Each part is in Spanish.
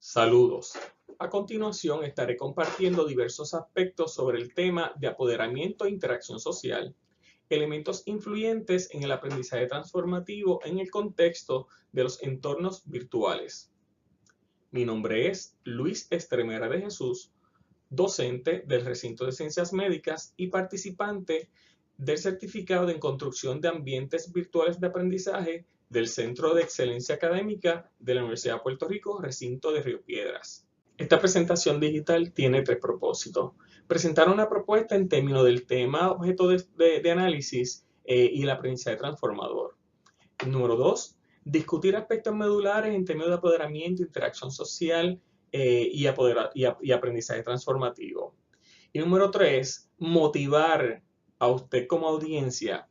Saludos. A continuación estaré compartiendo diversos aspectos sobre el tema de apoderamiento e interacción social, elementos influyentes en el aprendizaje transformativo en el contexto de los entornos virtuales. Mi nombre es Luis Estremera de Jesús, docente del Recinto de Ciencias Médicas y participante del Certificado en Construcción de Ambientes Virtuales de Aprendizaje del Centro de Excelencia Académica de la Universidad de Puerto Rico, Recinto de Río Piedras. Esta presentación digital tiene tres propósitos. Presentar una propuesta en términos del tema objeto de análisis y el aprendizaje transformador. Número dos, discutir aspectos medulares en términos de apoderamiento, interacción social y aprendizaje transformativo. Y número tres, motivar a usted como audiencia,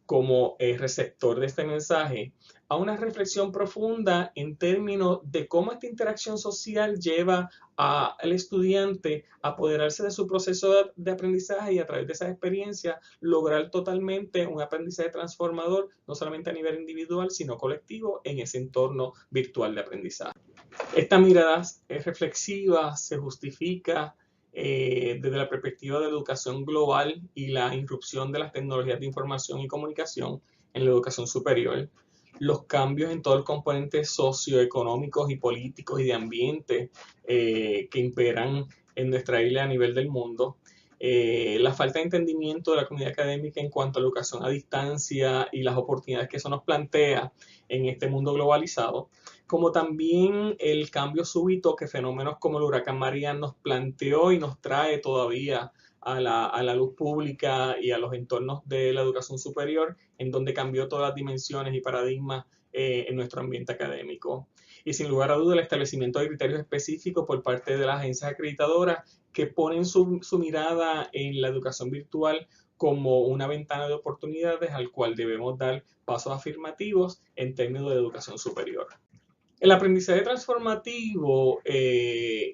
como receptor de este mensaje, a una reflexión profunda en términos de cómo esta interacción social lleva al estudiante a apoderarse de su proceso de aprendizaje y a través de esa experiencia lograr totalmente un aprendizaje transformador, no solamente a nivel individual, sino colectivo en ese entorno virtual de aprendizaje. Esta mirada reflexiva se justifica desde la perspectiva de la educación global y la irrupción de las tecnologías de información y comunicación en la educación superior, los cambios en todos los componentes socioeconómicos y políticos y de ambiente que imperan en nuestra isla a nivel del mundo, la falta de entendimiento de la comunidad académica en cuanto a la educación a distancia y las oportunidades que eso nos plantea en este mundo globalizado, como también el cambio súbito que fenómenos como el huracán María nos planteó y nos trae todavía a la luz pública y a los entornos de la educación superior, en donde cambió todas las dimensiones y paradigmas en nuestro ambiente académico. Y sin lugar a dudas, el establecimiento de criterios específicos por parte de las agencias acreditadoras que ponen su mirada en la educación virtual como una ventana de oportunidades al cual debemos dar pasos afirmativos en términos de educación superior. El aprendizaje transformativo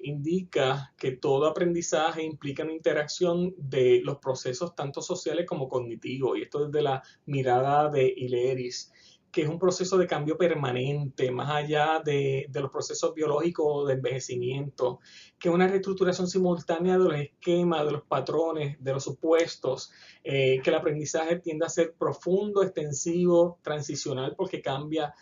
indica que todo aprendizaje implica una interacción de los procesos tanto sociales como cognitivos, y esto desde la mirada de Ileris, que es un proceso de cambio permanente, más allá de los procesos biológicos de envejecimiento, que es una reestructuración simultánea de los esquemas, de los patrones, de los supuestos, que el aprendizaje tiende a ser profundo, extensivo, transicional, porque cambia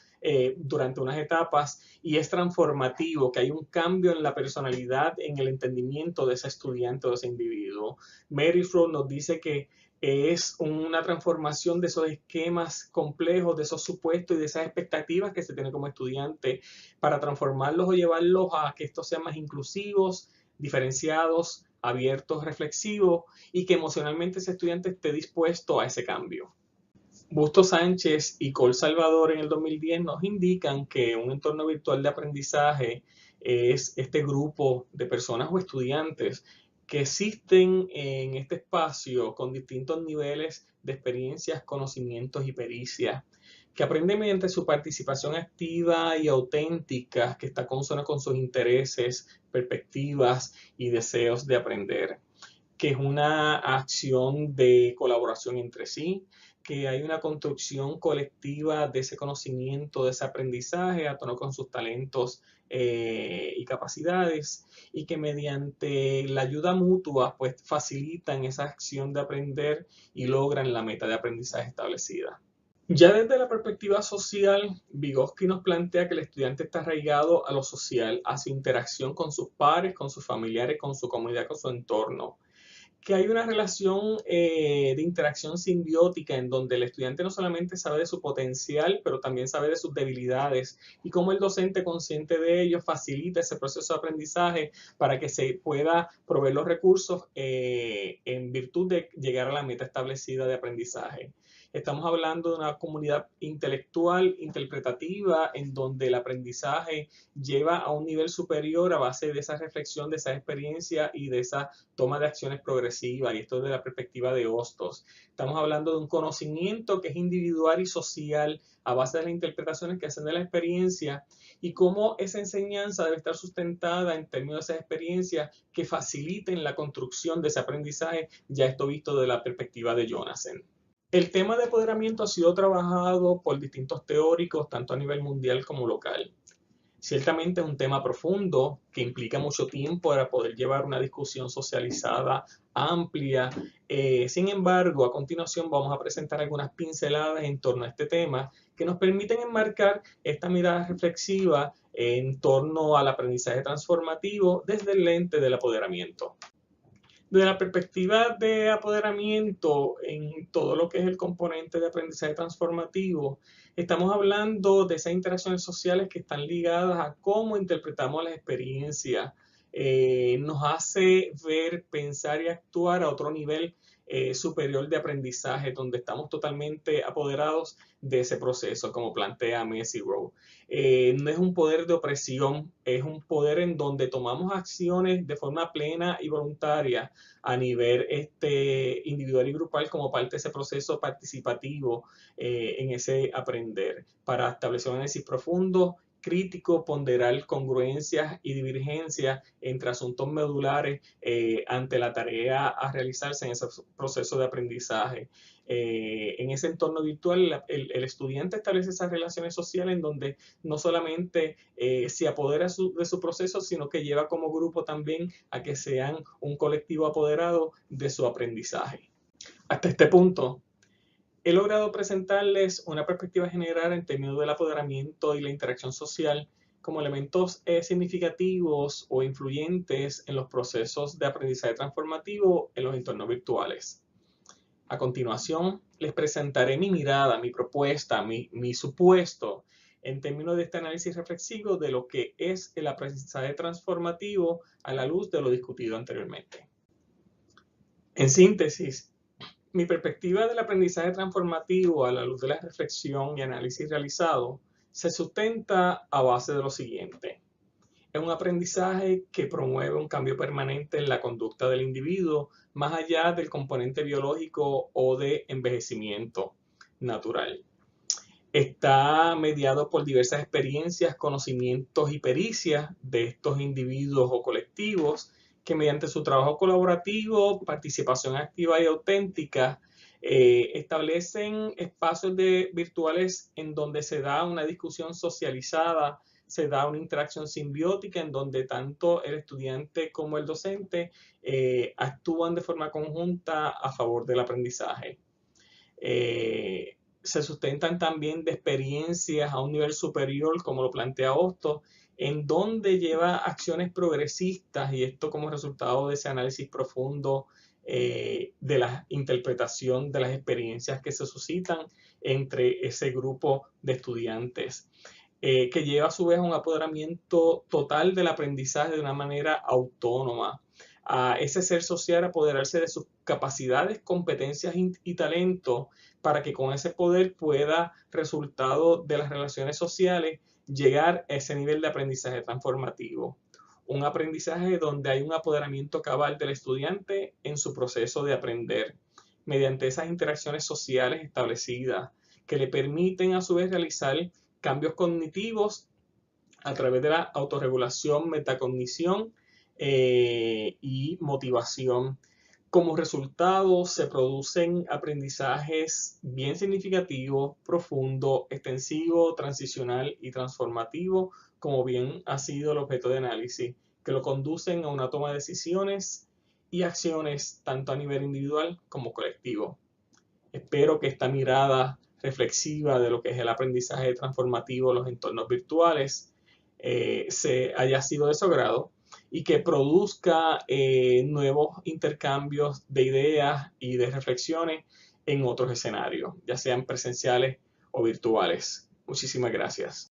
durante unas etapas y es transformativo, que hay un cambio en la personalidad, en el entendimiento de ese estudiante o de ese individuo. Mary Frost nos dice que es una transformación de esos esquemas complejos, de esos supuestos y de esas expectativas que se tiene como estudiante para transformarlos o llevarlos a que estos sean más inclusivos, diferenciados, abiertos, reflexivos y que emocionalmente ese estudiante esté dispuesto a ese cambio. Bustos Sánchez y Col Salvador en el 2010 nos indican que un entorno virtual de aprendizaje es este grupo de personas o estudiantes que existen en este espacio con distintos niveles de experiencias, conocimientos y pericias, que aprenden mediante su participación activa y auténtica, que está consona con sus intereses, perspectivas y deseos de aprender, que es una acción de colaboración entre sí, que hay una construcción colectiva de ese conocimiento, de ese aprendizaje, a tono con sus talentos y capacidades, y que mediante la ayuda mutua, pues facilitan esa acción de aprender y logran la meta de aprendizaje establecida. Ya desde la perspectiva social, Vygotsky nos plantea que el estudiante está arraigado a lo social, a su interacción con sus pares, con sus familiares, con su comunidad, con su entorno, que hay una relación de interacción simbiótica en donde el estudiante no solamente sabe de su potencial, pero también sabe de sus debilidades y cómo el docente consciente de ello facilita ese proceso de aprendizaje para que se pueda proveer los recursos en virtud de llegar a la meta establecida de aprendizaje. Estamos hablando de una comunidad intelectual, interpretativa, en donde el aprendizaje lleva a un nivel superior a base de esa reflexión, de esa experiencia y de esa toma de acciones progresivas, y esto desde la perspectiva de Hostos. Estamos hablando de un conocimiento que es individual y social a base de las interpretaciones que hacen de la experiencia y cómo esa enseñanza debe estar sustentada en términos de esas experiencias que faciliten la construcción de ese aprendizaje, ya esto visto de la perspectiva de Jonasson. El tema de apoderamiento ha sido trabajado por distintos teóricos, tanto a nivel mundial como local. Ciertamente es un tema profundo que implica mucho tiempo para poder llevar una discusión socializada amplia. Sin embargo, a continuación vamos a presentar algunas pinceladas en torno a este tema que nos permiten enmarcar esta mirada reflexiva en torno al aprendizaje transformativo desde el lente del apoderamiento. Desde la perspectiva de apoderamiento en todo lo que es el componente de aprendizaje transformativo, estamos hablando de esas interacciones sociales que están ligadas a cómo interpretamos las experiencias. Nos hace ver, pensar y actuar a otro nivel superior de aprendizaje, donde estamos totalmente apoderados de ese proceso, como plantea Messi Rowe. No es un poder de opresión, es un poder en donde tomamos acciones de forma plena y voluntaria a nivel individual y grupal como parte de ese proceso participativo en ese aprender para establecer un análisis profundo, crítico, ponderar congruencias y divergencias entre asuntos medulares ante la tarea a realizarse en ese proceso de aprendizaje. En ese entorno virtual, el estudiante establece esas relaciones sociales en donde no solamente se apodera de su proceso, sino que lleva como grupo también a que sean un colectivo apoderado de su aprendizaje. Hasta este punto, he logrado presentarles una perspectiva general en términos del apoderamiento y la interacción social como elementos significativos o influyentes en los procesos de aprendizaje transformativo en los entornos virtuales. A continuación, les presentaré mi mirada, mi propuesta, mi supuesto en términos de este análisis reflexivo de lo que es el aprendizaje transformativo a la luz de lo discutido anteriormente. En síntesis, mi perspectiva del aprendizaje transformativo a la luz de la reflexión y análisis realizado se sustenta a base de lo siguiente. Es un aprendizaje que promueve un cambio permanente en la conducta del individuo, más allá del componente biológico o de envejecimiento natural. Está mediado por diversas experiencias, conocimientos y pericias de estos individuos o colectivos que mediante su trabajo colaborativo, participación activa y auténtica, establecen espacios virtuales en donde se da una discusión socializada, se da una interacción simbiótica en donde tanto el estudiante como el docente actúan de forma conjunta a favor del aprendizaje. Se sustentan también de experiencias a un nivel superior, como lo plantea Hostos, en donde lleva acciones progresistas y esto como resultado de ese análisis profundo de la interpretación de las experiencias que se suscitan entre ese grupo de estudiantes. Que lleva a su vez a un apoderamiento total del aprendizaje de una manera autónoma, a ese ser social apoderarse de sus capacidades, competencias y talentos para que con ese poder pueda, resultado de las relaciones sociales, llegar a ese nivel de aprendizaje transformativo. Un aprendizaje donde hay un apoderamiento cabal del estudiante en su proceso de aprender, mediante esas interacciones sociales establecidas que le permiten a su vez realizar cambios cognitivos a través de la autorregulación, metacognición y motivación. Como resultado se producen aprendizajes bien significativos, profundo, extensivo, transicional y transformativo, como bien ha sido el objeto de análisis, que lo conducen a una toma de decisiones y acciones tanto a nivel individual como colectivo. Espero que esta mirada reflexiva de lo que es el aprendizaje transformativo en los entornos virtuales se haya sido de su agrado y que produzca nuevos intercambios de ideas y de reflexiones en otros escenarios, ya sean presenciales o virtuales. Muchísimas gracias.